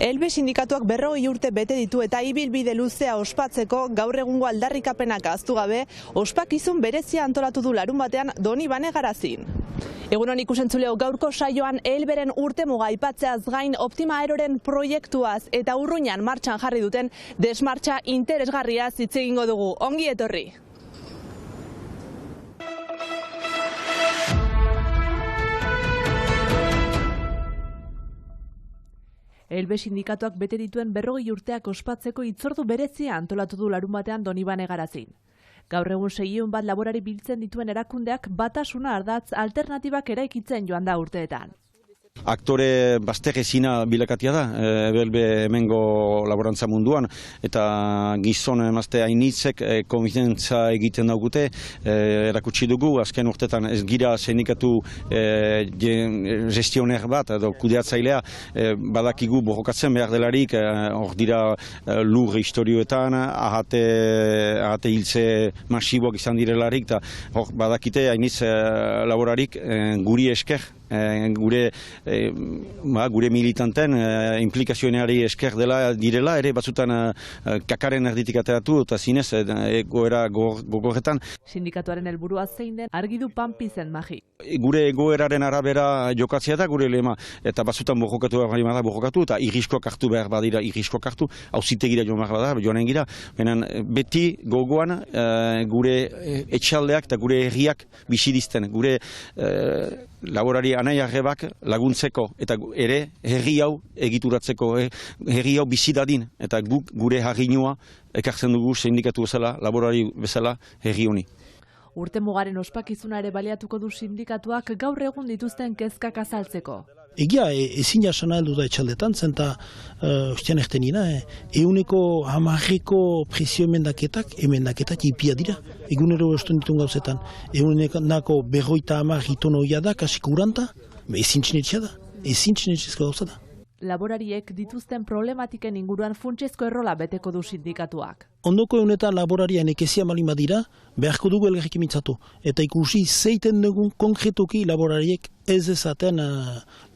Elbe sindikatuak 40 urte bete ditu eta ibilbide luzea ospatzeko gaur egungo aldarrikapenak ahaztu gabe, ospakizun berezia antolatu du larunbatean Donibane Garazin. Egunon ikusentzuleo, gaurko saioan Elberen urtemuga aipatzeaz gain Optima Aeroren proiektuaz eta Urruñan martxan jarri duten desmartxa interesgarriaz hitz egingo dugu. Ongi etorri! Elbe sindikatuak bete dituen 40 urteak ospatzeko hitzordu berezia antolatu du larunbatean Donibane Garazin. Gaur egun 600 bat laborari biltzen dituen erakundeak batasuna ardatz alternatibak eraikitzen joan da urteetan. Aktore bazterrezina bilakatia da, Elbe hemengo laborantza munduan, eta gizon emazte hainitzek konfidentza egiten daugute, erakutsi dugu, azken urtetan ez gira sindikatu gestioner bat, edo kudeatzailea, badakigu borrokatzen behar delarik, hor dira lur historioetan, ahate hiltze masiboak izan direlarik, eta hor badakite hainitz laborarik guri esker, gure militanten implikazioenari esker direla, ere batzutan kakaren erditik ateratu eta zinez egoera gogorretan. Sindikatuaren helburua zein den argi du Panpizen Magi. Gure egoeraren arabera jokatzea da gure lema, eta batzutan borrokatu eta irriskoak hartu behar badira, irriskoak hartu, auzitegira joan behar badira, joanen gira, beti gogoan gure etxaldeak eta gure herriak bisidizten, gure laborari anai arrebak laguntzeko eta ere herri hau egituratzeko, herri hau bizidadin eta guk gure harrinua ekartzen dugu sindikatu bezala, laborari bezala herri honi. Urtemugaren ospakizuna ere baliatuko du sindikatuak gaur egun dituzten kezkak azaltzeko. Egia, ezin jasana heldu da etxaldetan, zenta ostian ertenina, euneko 10ko presio emendaketak ipia dira. Egunero esten ditun gauzetan, euneko 50 tono ia da, kasi kuranta, ezin txinetxea da, ezin txinetxezko gauza da. Laborariek dituzten problematiken inguruan funtsezko errola beteko du sindikatuak. Ondoko egunetan laborarian ekezia malima dira, beharko dugu elgarrekin mintzatu. Eta ikusi zeiten dugun konkretoki laborariek ez ezaten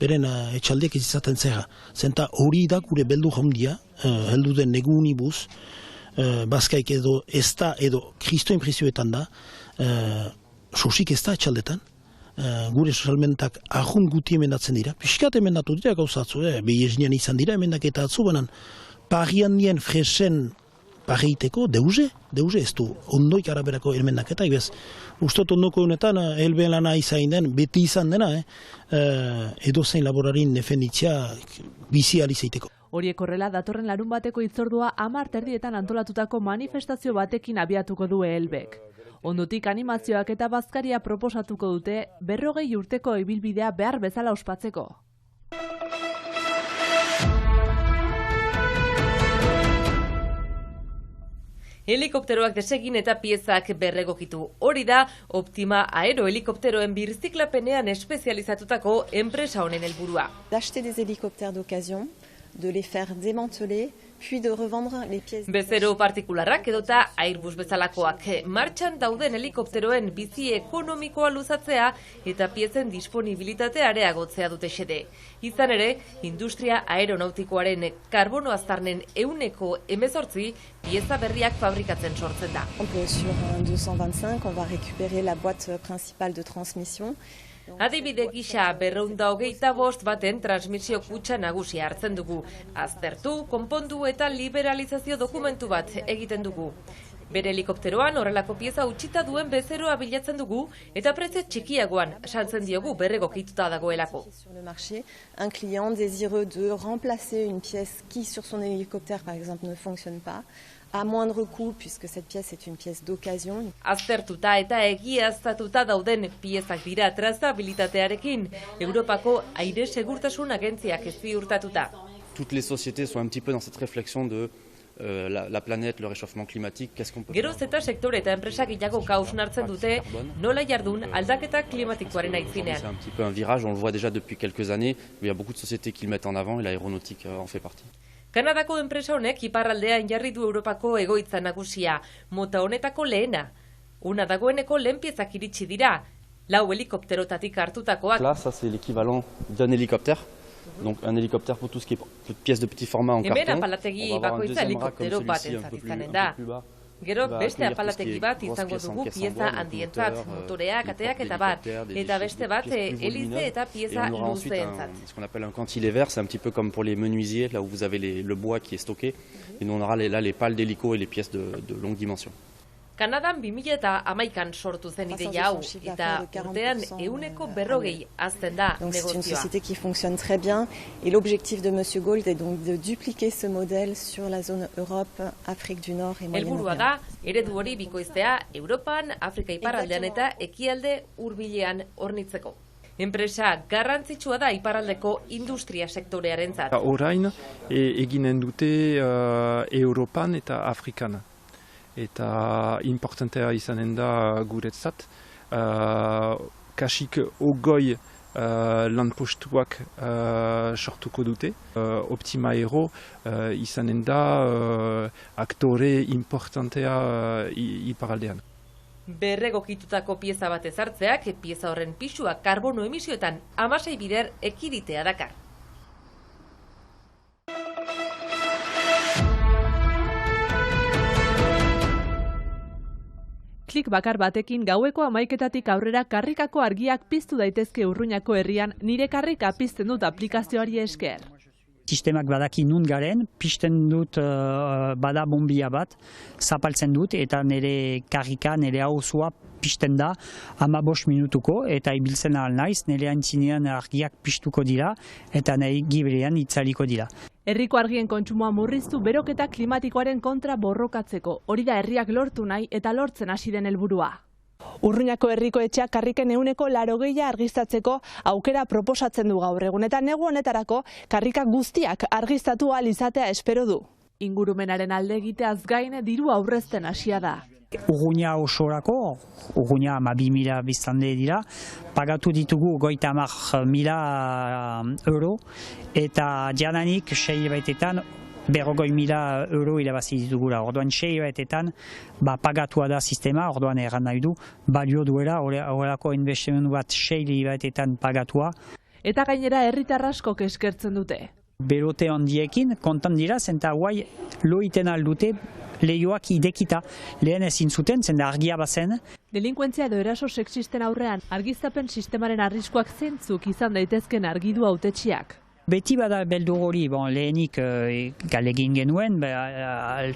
beren etxaldiek ez izaten zera. Zenta hori da gure beldu jaundia, heldu den negu unibuz, bazkaik edo ez da edo kristoen presioetan da, sosik ez da etxaldetan. Gure sozialmentak ahun guti emendatzen dira. Piskat emendatu dira gauzatzu, behiesnean izan dira emendaketa atzu, banan parian nien fresen parreiteko deuze ez du ondoik araberako emendaketa, ibez. Ustot ondoko honetan, Elben lana izain den, beti izan dena, edozein laborarin defenditzea bizi alizeiteko. Horiek horrela, datorren larunbateko hitzordua 10:30 antolatutako manifestazio batekin abiatuko du Elbek. Ondotik animazioak eta bazkaria proposatuko dute 40 urteko ibilbidea behar bezala ospatzeko. Helikopteroak desegin eta piezak berregokitu. Hori da Optima Aero helikopteroen birziklapenean espezializatutako enpresa honen helburua. D'acheter des hélicoptères d'occasion, de les faire démanteler, puis de revendre les pièces. Bezero partikularrak edota Airbus bezalakoak martxan dauden helikopteroen bizi ekonomikoa luzatzea eta piezen disponibilitatea areagotzea dute xede. Izan ere, industria aeronautikoaren karbono aztarnen 18% pieza berriak fabrikatzen sortzen da. Sur un 225, on va récupérer la boîte principale de transmission. Adibide gisa 225 baten transmisio kutxa nagusia hartzen dugu. Aztertu, konpondu eta liberalizazio dokumentu bat egiten dugu. Bere helikopteroan horrelako pieza utxita duen bezeroa bilatzen dugu eta prezio txikiagoan saltzen diogu berregokituta dagoelako. Sur le marché, un client désireux de remplacer une pièce qui sur son hélicoptère par exemple ne fonctionne pas, à moindre coût, puisque cette pièce est une pièce d'occasion. Aztertuta eta egiaztatuta dauden piezak dira trazabilitatearekin, Europako aire segurtasun agentziak ez ziurtatuta. Toutes les sociétés sont un petit peu dans cette réflexion de la planète, le réchauffement climatique, qu'est-ce qu'on peut faire. Geroz eta sektore eta enpresa gehiago hausnartzen dute nola jardun aldaketa klimatikoaren aitzinean. C'est un petit peu un virage, on le voit déjà depuis quelques années, il y a beaucoup de sociétés qui le mettent en avant et l'aéronautique en fait partie. Kanadako enpresa honek iparraldean jarri du Europako egoitza nagusia, mota honetako lehena. Una dagoeneko lehen piezak iritsi dira, 4 helikopterotatik hartutakoak. Là, ça c'est l'équivalent d'un hélicoptère. Donc un hélicoptère pour tout ce qui est pièces de petit format en carton. On va avoir un deuxième rack comme celui-ci un peu plus bas. Gero beste apalategi bat izango dugu pieza handientzat, motoreak, ateak eta bar, eta beste bat hélice eta pieza luzeentzat. Ce qu'on appelle un cantilever, c'est un petit peu comme pour les menuisiers, là où vous avez le bois qui est stocké. Et nous on aura là les pales d'hélico et les pièces de longue dimension. Kanadan 2011an sortu zen ideia hau, eta urtean 140 hazten da Donc c'est une negozioa. société qui fonctionne très bien et l'objectif de Monsieur Gold est donc de dupliquer ce modèle sur la zone Europe, Afrique du Nord et Helburua Moyen-Orient. da, eredu hori bikoiztea Europan, Afrika iparraldean eta ekialde hurbilean hornitzeko. Enpresa garrantzitsua da iparraldeko industria sektorearentzat. Orain eginen dute Europan eta Afrikan. Eta importantea izanen da guretzat. Kasik 20 lanpostuak sortuko dute. Optima Aero izanen da aktore importantea iparaldean. Berregokitutako pieza bat ezartzeak, pieza horren pisua karbono emisioetan 16 bider ekiditea dakar. Klik bakar batekin gaueko 11:00 aurrera karrikako argiak piztu daitezke Urruñako herrian, nire karrika pizten dut aplikazioari esker. Sistemak badaki nun garen, pizten dut bada bombia bat, zapaltzen dut eta nire karrika, nire auzua pizten da 15 minutuko eta ibiltzen ahal naiz, nire antzinean argiak piztuko dira eta nahi gibrean itzaliko dira. Herriko argien kontsumoa murriztu beroketa klimatikoaren kontra borrokatzeko. Hori da herriak lortu nahi eta lortzen hasi den helburua. Urruñako herriko etxeak karriken 80% argiztatzeko aukera proposatzen du gaur egun eta negu honetarako karrika guztiak argiztatu ahal izatea espero du. Ingurumenaren alde egiteaz gain diru aurrezten hasia da. Urruña osorako, Urruña 2.000 biztanle dira, pagatu ditugu 50.000 euro eta jadanik 6 baitetan 40.000 euro irabazi ditugula. Orduan 6 baitetan pagatua da sistema, orduan erran nahi du, balio duela, horrelako investimendu bat 6 baitetan pagatua. Eta gainera herritar askok eskertzen dute. Berote handiekin, kontan dira, zenta guai loiten aldute lehioak idekita, lehen ezin zuten, zenta argia bazen. Delinkuentzia edo eraso sexisten aurrean, argiztapen sistemaren arriskuak zeintzuk izan daitezken argidu hautetsiak. Beti bada beldur hori, lehenik galegin genuen,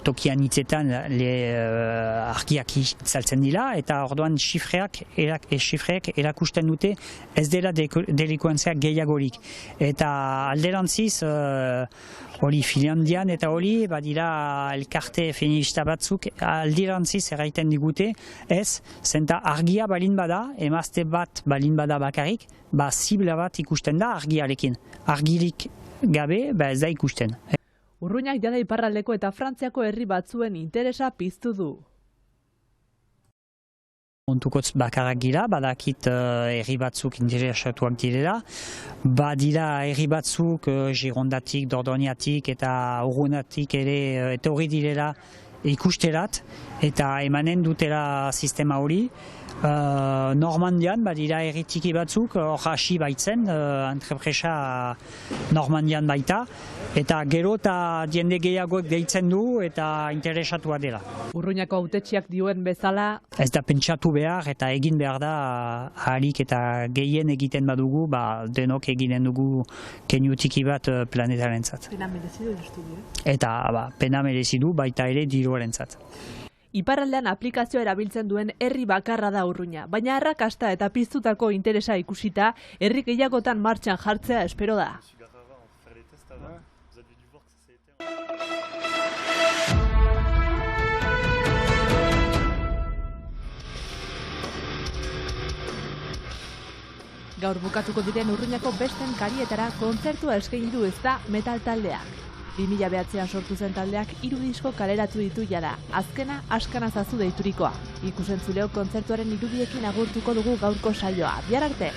tokian hitzetan argiak itzaltzen dira, eta orduan xifreak erakusten dute ez dela delikuentzia gehiagorik. Eta alderantziz, hori Finlandian eta hori, badira elkarte feminista batzuk, alderantziz erraiten digute, ez, zenta argia balin bada, emazte bat balin bada bakarrik, zibla bat ikusten da argiarekin. Argirik gabe, ez da ikusten. Urruñak jada iparraldeko eta Frantziako herri batzuen interesa piztu du. Ontukotz bakarrak gira, badakit herri batzuk interesatuak direla. Badira herri batzuk Girondatik, Dordoñatik eta Urruñatik ere etorri direla ikusterat eta emanen dutela sistema hori. Normandian, badira herri txiki batzuk, hor hasi baitzen, entrepresa Normandian baita, eta gero eta jende gehiagoek deitzen du eta interesatua dela. Urruñako hautetsiak dioen bezala, ez da pentsatu behar eta egin behar da ahalik eta gehien egiten badugu, denok eginen dugu keinu txiki bat planetarentzat. Pena merezidu estudio. Eta pena merezidu baita ere diruarentzat. Iparraldean aplikazioa erabiltzen duen herri bakarra da Urruña, baina arrakasta eta piztutako interesa ikusita, herri gehiagotan martxan jartzea espero da. Gaur bukatuko diren Urruñako besten karietara kontzertua eskaini du ezta metal taldeak. 2009an sortu zen taldeak 3 disko kaleratu ditu jada, azkena Askanazazu deiturikoa. Ikusentzuleo kontzertuaren irudiekin agurtuko dugu gaurko saioa. Bihar arte!